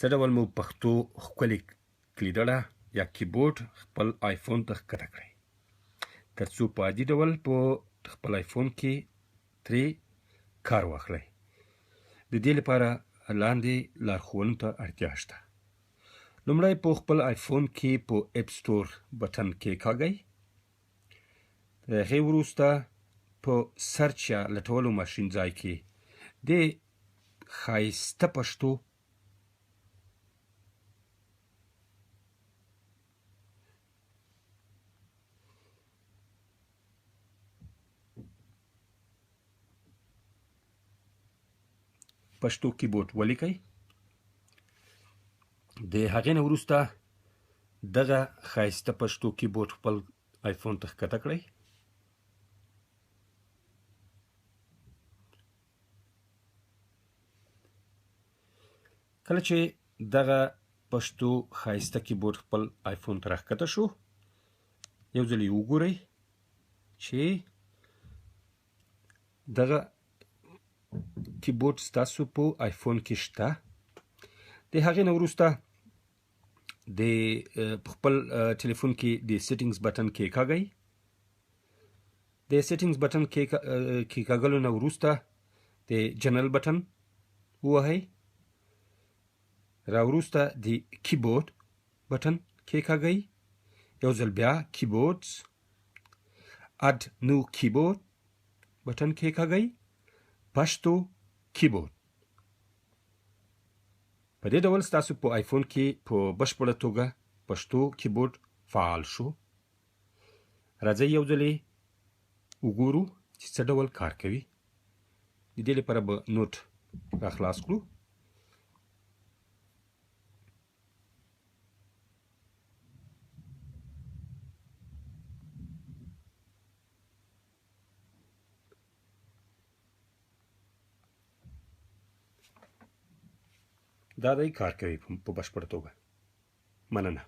څه ډول مو پښتو ښکلې کلیدړه یا کیبورډ خپل آیفون ته ښکته کړئ تر څو په عادي ډول په خپل آیفون کې ترې کار واخلئ. د دې لپاره لاندې لارښوونو ته اړتیا شته. لومړی په خپل آیفون کې په اپ سټور بټن کېکاږئ. د هغې وروسته په سرچ یا لټولو ماشین ځای کې د ښایسته پښتو پښتو کیبورډ ولیکئ. د هغې نه وروسته دغه ښایسته پښتو کیبورډ خپل آیفون ته ښکته کړئ. کله چې دغه پښتو ښایسته کیبورډ خپل آیفون ته راښکته شو یو ځل یې وګورئ چې دغه کیبورډ ستاسو په آیفون کې شته. د هغې نه وروسته د خپل ټلیفون کې د سیټینګز بټن کېکاږئ. د سیټینګز بټن کېکاږلو نه وروسته د جنرل بټن ووهئ. راوروسته د کیبورډ بټن کېکاږئ. یو ځل بیا کیبورډز اډ نو کیبورډ بټن کېکاږئ. پښتو کیبورډ. په دې ډول ستاسو په آیفون کې په بشپړه توګه پښتو کیبورډ فعال شو. راځئ یو ځل یې وګورو چې څه ډول کار کوي. د دې لپاره به نوټ راخلاص کړو. دا دی کار کوي په بشپړه توګه. مننه.